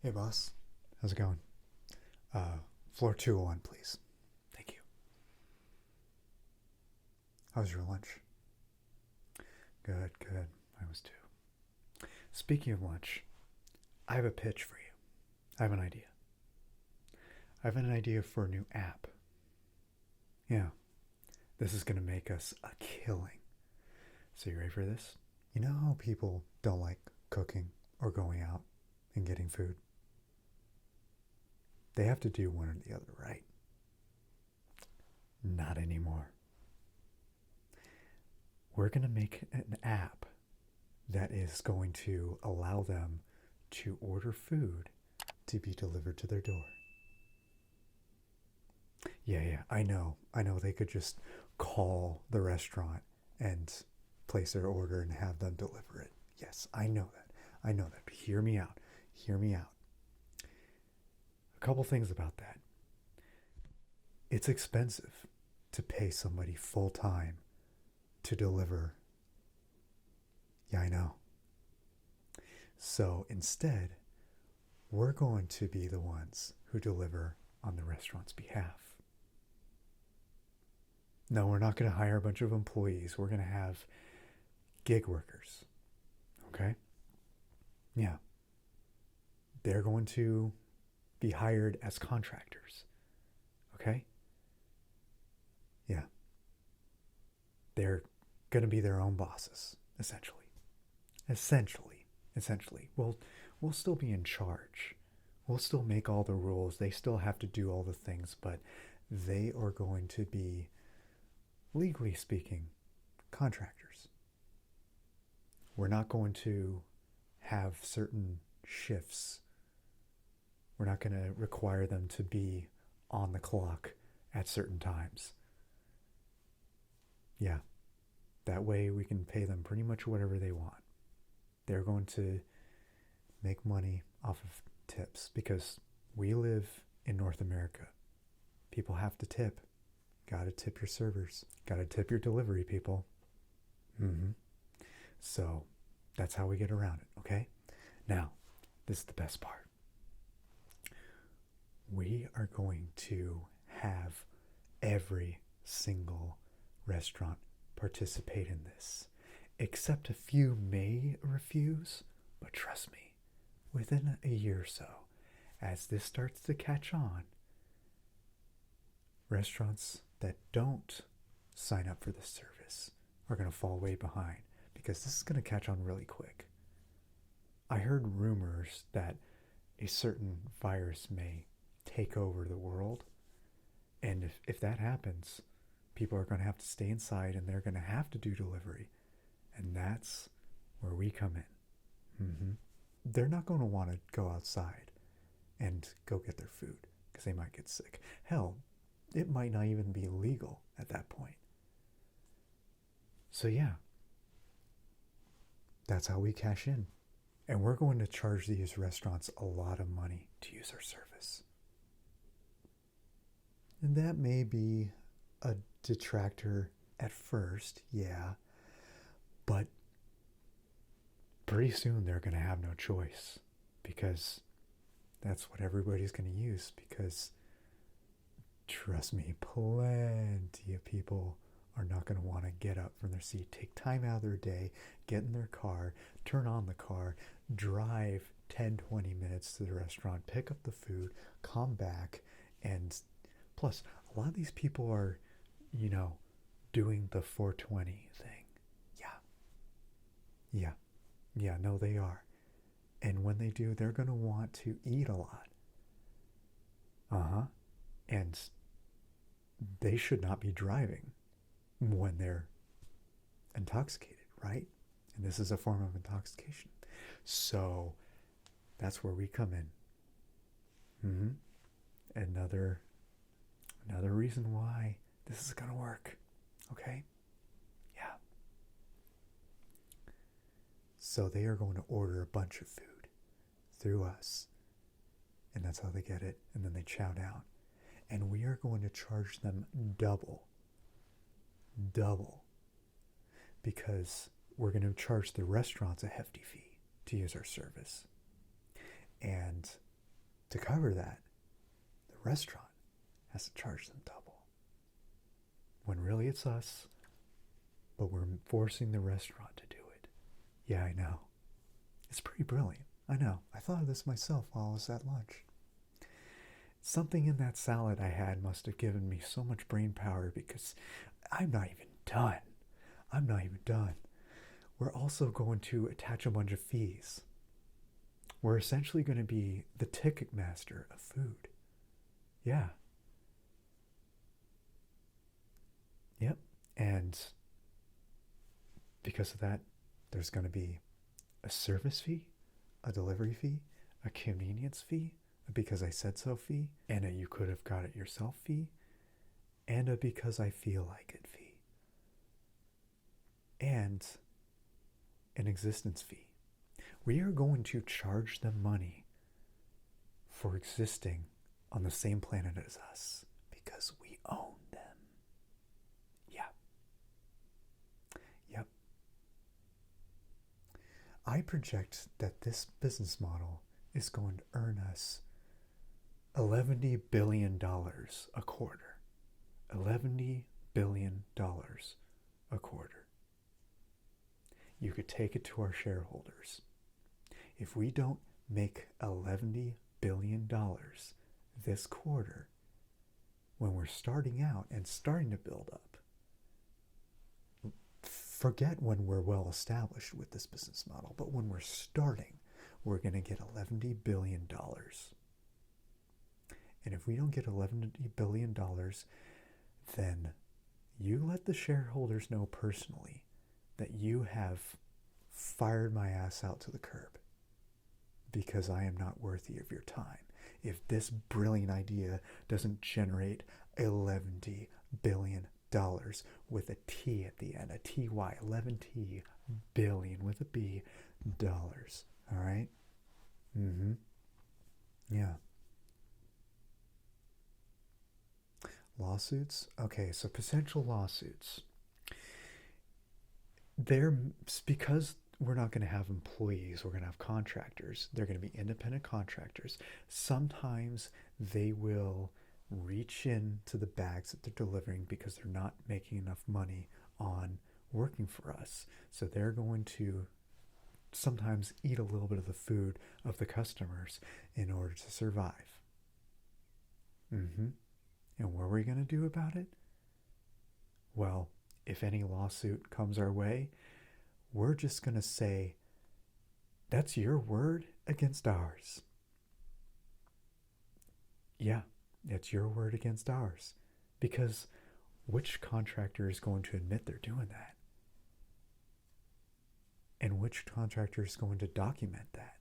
Hey, boss. How's it going? Floor 201, please. Thank you. How was your lunch? Good, good. I was too. Speaking of lunch, I have a pitch for you. I have an idea. I have an idea for a new app. Yeah, this is going to make us a killing. So, you ready for this? You know how people don't like cooking or going out and getting food? They have to do one or the other, right? Not anymore. We're going to make an app that is going to allow them to order food to be delivered to their door. Yeah, I know. I know they could just call the restaurant and place their order and have them deliver it. Yes, I know that. I know that. But hear me out. Hear me out. A couple things about that. It's expensive to pay somebody full time to deliver. Yeah, I know. So instead, we're going to be the ones who deliver on the restaurant's behalf. No, we're not going to hire a bunch of employees. We're going to have gig workers. Okay? Yeah. They're going to be hired as contractors. Okay? Yeah. They're going to be their own bosses, essentially. Essentially. We'll still be in charge. We'll still make all the rules. They still have to do all the things, but they are going to be, legally speaking, contractors. We're not going to have certain shifts. We're not going to require them to be on the clock at certain times. Yeah. That way we can pay them pretty much whatever they want. They're going to make money off of tips because we live in North America. People have to tip. Gotta tip your servers. Gotta tip your delivery people. So that's how we get around it, okay? Now, this is the best part. We are going to have every single restaurant participate in this, except a few may refuse, but trust me, within a year or so, as this starts to catch on, restaurants that don't sign up for this service are going to fall way behind because this is going to catch on really quick. I heard rumors that a certain virus may take over the world, and if that happens, people are going to have to stay inside and they're going to have to do delivery, and that's where we come in. They're not going to want to go outside and go get their food because they might get sick. Hell, it might not even be legal at that point. So yeah, that's how we cash in. And we're going to charge these restaurants a lot of money to use our service. And that may be a detractor at first, yeah, but pretty soon they're going to have no choice because that's what everybody's going to use. Because trust me, plenty of people are not going to want to get up from their seat, take time out of their day, get in their car, turn on the car, drive 10-20 minutes to the restaurant, pick up the food, come back, and plus a lot of these people are, doing the 420 thing. Yeah, no, they are. And when they do, they're going to want to eat a lot. And they should not be driving when they're intoxicated, right? And this is a form of intoxication. So that's where we come in. Another reason why this is going to work. Okay? Yeah. So they are going to order a bunch of food through us. And that's how they get it. And then they chow down. And we are going to charge them double. Because we're going to charge the restaurants a hefty fee to use our service. And to cover that, the restaurant has to charge them double. When really it's us, but we're forcing the restaurant to do it. Yeah, I know. It's pretty brilliant. I know. I thought of this myself while I was at lunch. Something in that salad I had must have given me so much brain power because I'm not even done. I'm not even done. We're also going to attach a bunch of fees. We're essentially going to be the ticket master of food. Yeah. Yep. And because of that, there's going to be a service fee, a delivery fee, a convenience fee, a because I said so fee, and a you could have got it yourself fee, and a because I feel like it fee, and an existence fee. We are going to charge them money for existing on the same planet as us because we own them. Yeah. Yep. I project that this business model is going to earn us $11 billion a quarter. $11 billion a quarter. You could take it to our shareholders. If we don't make $11 billion this quarter, when we're starting out and starting to build up, forget when we're well established with this business model, but when we're starting, we're going to get $11 billion. And if we don't get $11 billion, then you let the shareholders know personally that you have fired my ass out to the curb because I am not worthy of your time. If this brilliant idea doesn't generate $11 billion with a T at the end, a TY, 11T billion with a B dollars. All right? Yeah. Lawsuits? Okay, so potential lawsuits. They're because we're not going to have employees, we're going to have contractors. They're going to be independent contractors. Sometimes they will reach into the bags that they're delivering because they're not making enough money on working for us. So they're going to sometimes eat a little bit of the food of the customers in order to survive. And what are we going to do about it? Well, if any lawsuit comes our way, we're just going to say, that's your word against ours. Yeah, it's your word against ours. Because which contractor is going to admit they're doing that? And which contractor is going to document that?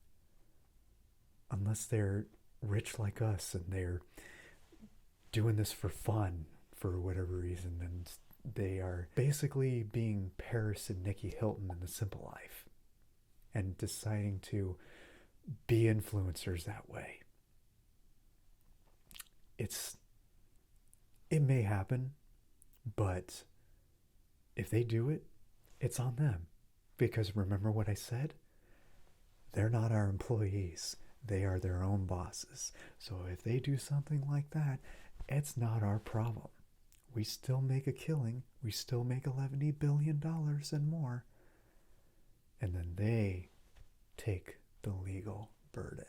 Unless they're rich like us and they're doing this for fun for whatever reason, and they are basically being Paris and Nikki Hilton in The Simple Life and deciding to be influencers that way. It may happen, but if they do it, it's on them. Because remember what I said? They're not our employees. They are their own bosses. So if they do something like that, it's not our problem. We still make a killing. We still make $11 billion and more. And then they take the legal burden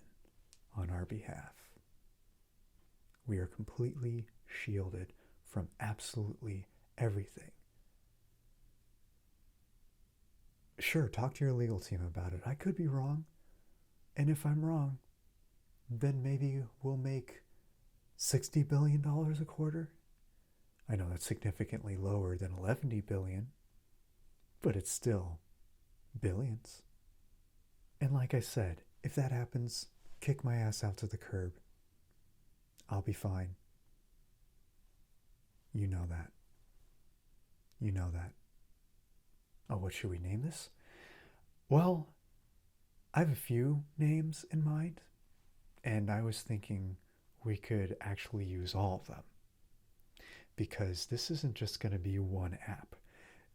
on our behalf. We are completely shielded from absolutely everything. Sure, talk to your legal team about it. I could be wrong. And if I'm wrong, then maybe we'll make $60 billion a quarter. I know that's significantly lower than $11 billion, but it's still billions. And like I said, if that happens, kick my ass out to the curb. I'll be fine. You know that. You know that. Oh, what should we name this? Well, I have a few names in mind, and I was thinking we could actually use all of them. Because this isn't just going to be one app.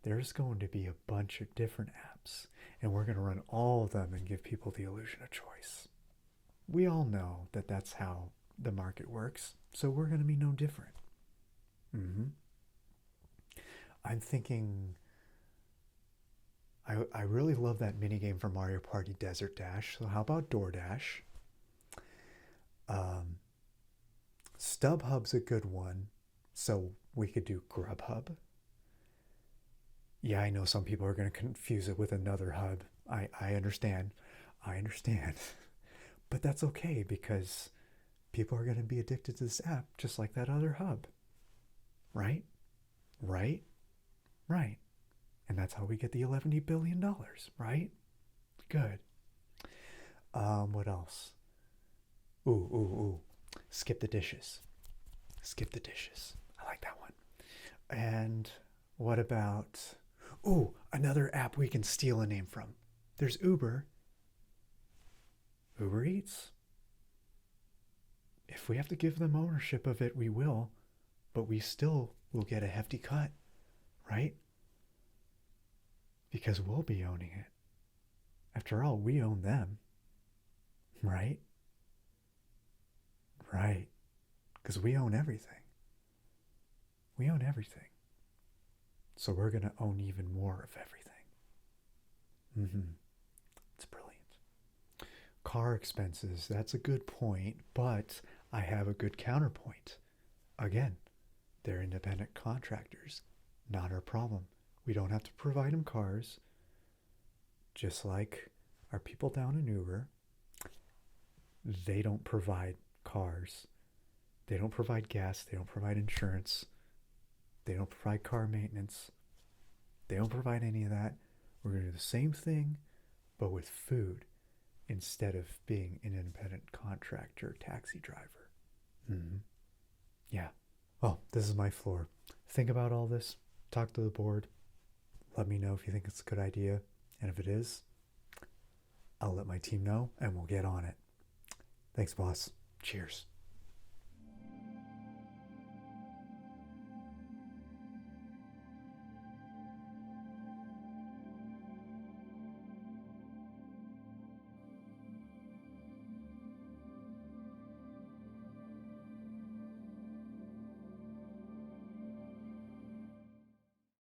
There's going to be a bunch of different apps, and we're going to run all of them and give people the illusion of choice. We all know that that's how the market works, so we're going to be no different. Mm-hmm. I'm thinking I really love that minigame for Mario Party Desert Dash. So how about DoorDash? Um, StubHub's a good one. So we could do Grubhub. Yeah, I know some people are going to confuse it with another hub. I understand. I understand. But that's okay because people are going to be addicted to this app just like that other hub. Right? Right? Right. And that's how we get the $11 billion, right? Good. What else? Ooh, ooh, ooh. Skip the dishes. Skip the dishes. I like that one. And what about, ooh, another app we can steal a name from? There's Uber. Uber Eats. If we have to give them ownership of it, we will, but we still will get a hefty cut, right? Because we'll be owning it. After all, we own them, right? Right. Because we own everything. We own everything. So we're going to own even more of everything. Mm-hmm. It's brilliant. Car expenses, that's a good point, but I have a good counterpoint. Again, they're independent contractors. Not our problem. We don't have to provide them cars, just like our people down in Uber. They don't provide cars. They don't provide gas. They don't provide insurance. They don't provide car maintenance. They don't provide any of that. We're going to do the same thing, but with food instead of being an independent contractor taxi driver. Mm-hmm. Yeah. Well, this is my floor. Think about all this. Talk to the board. Let me know if you think it's a good idea. And if it is, I'll let my team know and we'll get on it. Thanks, boss. Cheers.